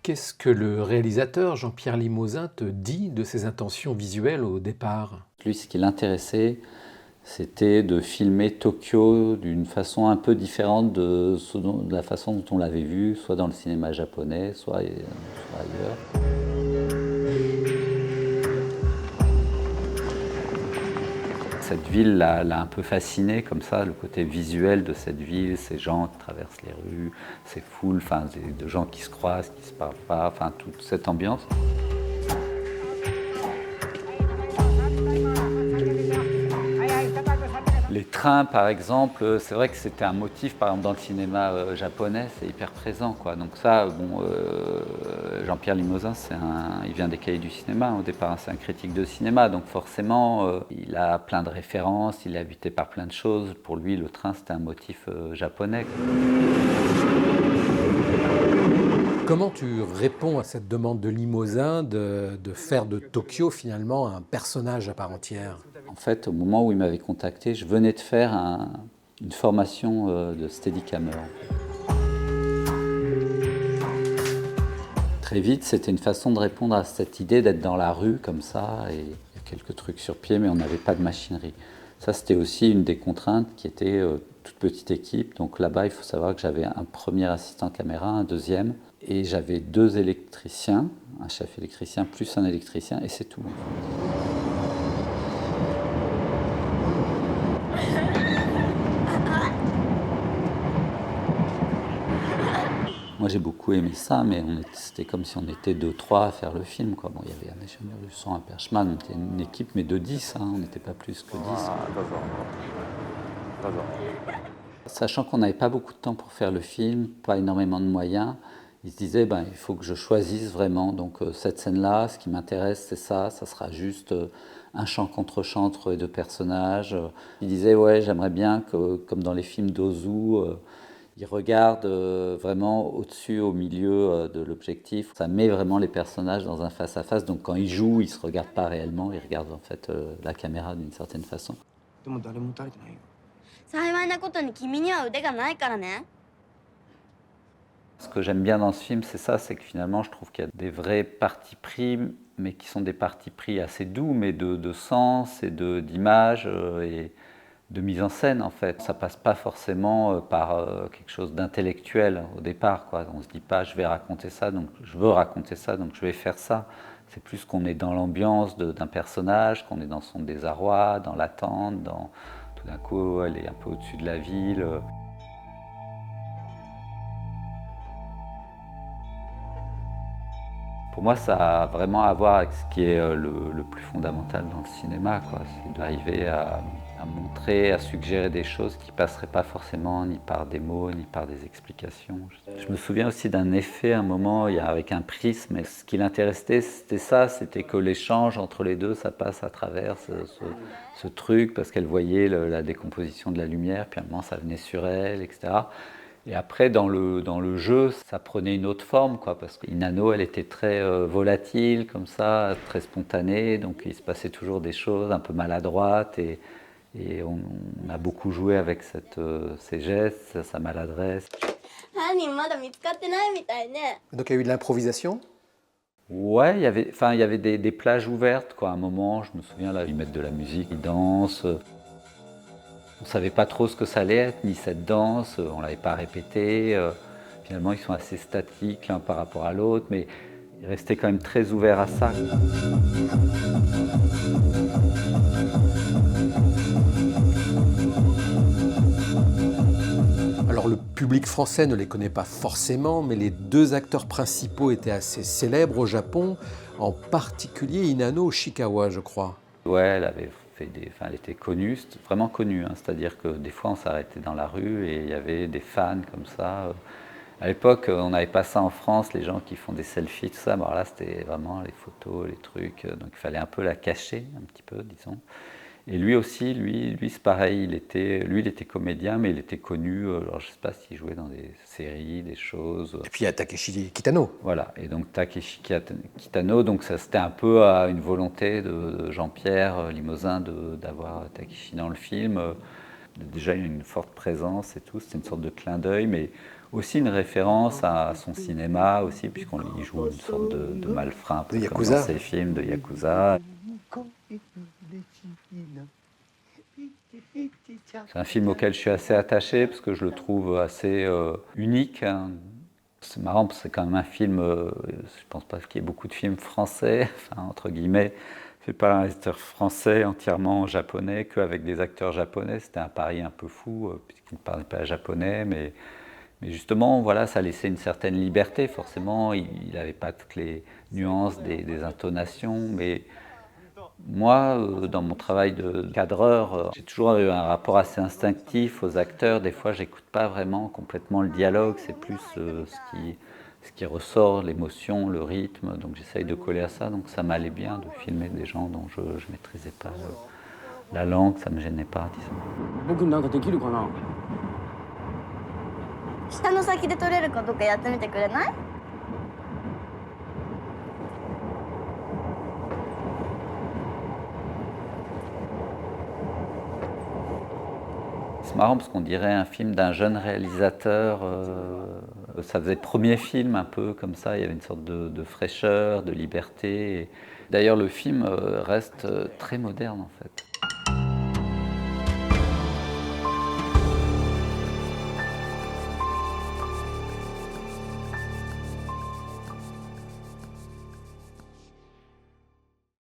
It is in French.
Qu'est-ce que le réalisateur Jean-Pierre Limousin te dit de ses intentions visuelles au départ? Lui, ce qui l'intéressait, c'était de filmer Tokyo d'une façon un peu différente de la façon dont on l'avait vu, soit dans le cinéma japonais, soit ailleurs. Cette ville l'a un peu fasciné comme ça, le côté visuel de cette ville, ces gens qui traversent les rues, ces foules, enfin, de gens qui se croisent, qui se parlent pas, enfin toute cette ambiance. Les trains, par exemple, c'est vrai que c'était un motif, par exemple, dans le cinéma japonais, c'est hyper présent, quoi. Donc ça, bon, Jean-Pierre Limousin, il vient des cahiers du cinéma, au départ, hein, c'est un critique de cinéma, donc forcément, il a plein de références, il est habité par plein de choses. Pour lui, le train, c'était un motif japonais. Comment tu réponds à cette demande de Limousin de faire de Tokyo finalement un personnage à part entière? En fait, au moment où il m'avait contacté, je venais de faire une formation de Steadicammer. Très vite, c'était une façon de répondre à cette idée d'être dans la rue comme ça, et il y a quelques trucs sur pied, mais on n'avait pas de machinerie. Ça, c'était aussi une des contraintes qui était toute petite équipe. Donc là-bas, il faut savoir que j'avais un premier assistant caméra, un deuxième, et j'avais 2 électriciens, un chef électricien plus un électricien, et c'est tout. Moi, j'ai beaucoup aimé ça, mais c'était comme si on était 2-3 à faire le film, quoi. Bon, il y avait un ingénieur du son, un perchman, on était une équipe, mais de 10, hein, on n'était pas plus que 10. Sachant qu'on n'avait pas beaucoup de temps pour faire le film, pas énormément de moyens, il se disait, ben, il faut que je choisisse vraiment. Donc cette scène-là, ce qui m'intéresse, c'est ça sera juste un chant contre chant entre les 2 personnages. Il disait, ouais, j'aimerais bien que, comme dans les films d'Ozu, il regarde vraiment au-dessus, au milieu de l'objectif. Ça met vraiment les personnages dans un face-à-face. Donc quand ils jouent, ils ne se regardent pas réellement, ils regardent en fait la caméra d'une certaine façon. でも誰も撃たれてないよ。幸いなことに君には腕がないからね。 Ce que j'aime bien dans ce film, c'est ça, c'est que finalement, je trouve qu'il y a des vrais partis pris, mais qui sont des partis pris assez doux, mais de sens et d'image et de mise en scène, en fait. Ça passe pas forcément par quelque chose d'intellectuel au départ, quoi. On se dit pas, je vais raconter ça, donc je veux raconter ça, donc je vais faire ça. C'est plus qu'on est dans l'ambiance d'un personnage, qu'on est dans son désarroi, dans l'attente, tout d'un coup, elle est un peu au-dessus de la ville. Pour moi, ça a vraiment à voir avec ce qui est le plus fondamental dans le cinéma, quoi. C'est d'arriver à montrer, à suggérer des choses qui ne passeraient pas forcément ni par des mots, ni par des explications. Je me souviens aussi d'un effet, un moment, avec un prisme. Et ce qui l'intéressait, c'était ça, c'était que l'échange entre les deux, ça passe à travers ce truc, parce qu'elle voyait la décomposition de la lumière, puis à un moment, ça venait sur elle, etc. Et après, dans le jeu, ça prenait une autre forme, quoi, parce qu'Inano, elle était très volatile, comme ça, très spontanée, donc il se passait toujours des choses un peu maladroites, et on a beaucoup joué avec ses gestes, sa maladresse. 犯人まだ見つかってないみたいね。 Donc il y a eu de l'improvisation? Ouais, il y avait des plages ouvertes, quoi. À un moment, je me souviens, là, ils mettent de la musique, ils dansent. On ne savait pas trop ce que ça allait être, ni cette danse, on ne l'avait pas répété. Finalement, ils sont assez statiques l'un par rapport à l'autre, mais ils restaient quand même très ouverts à ça. Alors le public français ne les connaît pas forcément, mais les 2 acteurs principaux étaient assez célèbres au Japon, en particulier Inano Oshikawa, je crois. Ouais, elle était connue, vraiment connue, hein. C'est-à-dire que des fois on s'arrêtait dans la rue et il y avait des fans comme ça. À l'époque, on n'avait pas ça en France, les gens qui font des selfies, tout ça. Bon, alors là, c'était vraiment les photos, les trucs, donc il fallait un peu la cacher, un petit peu, disons. Et lui aussi, lui c'est pareil, il était comédien, mais il était connu, alors je ne sais pas s'il jouait dans des séries, des choses. Et puis il y a Takeshi Kitano. Voilà, et donc Takeshi Kitano, donc ça c'était un peu une volonté de Jean-Pierre Limousin d'avoir Takeshi dans le film. Déjà il y a une forte présence et tout, c'était une sorte de clin d'œil, mais aussi une référence à son cinéma aussi, puisqu'on y joue une sorte de malfrat, un peu De comme Yakuza. dans ces films de Yakuza. C'est un film auquel je suis assez attaché parce que je le trouve assez unique, hein. C'est marrant parce que c'est quand même un film, je pense pas qu'il y ait beaucoup de films français, enfin entre guillemets, c'est pas un acteur français entièrement japonais, qu'avec des acteurs japonais. C'était un pari un peu fou puisqu'il ne parlait pas japonais, mais justement voilà, ça laissait une certaine liberté. Forcément, il n'avait pas toutes les nuances des intonations, mais moi, dans mon travail de cadreur, j'ai toujours eu un rapport assez instinctif aux acteurs. Des fois, j'écoute pas vraiment complètement le dialogue, c'est plus ce qui ressort, l'émotion, le rythme. Donc j'essaye de coller à ça. Donc ça m'allait bien de filmer des gens dont je ne maîtrisais pas la langue, ça me gênait pas, disons. 僕になんかできるかな。下の先で取れるかどうかやってみてくれない？ C'est marrant parce qu'on dirait un film d'un jeune réalisateur. Ça faisait premier film un peu comme ça, il y avait une sorte de fraîcheur, de liberté. D'ailleurs, le film reste très moderne en fait.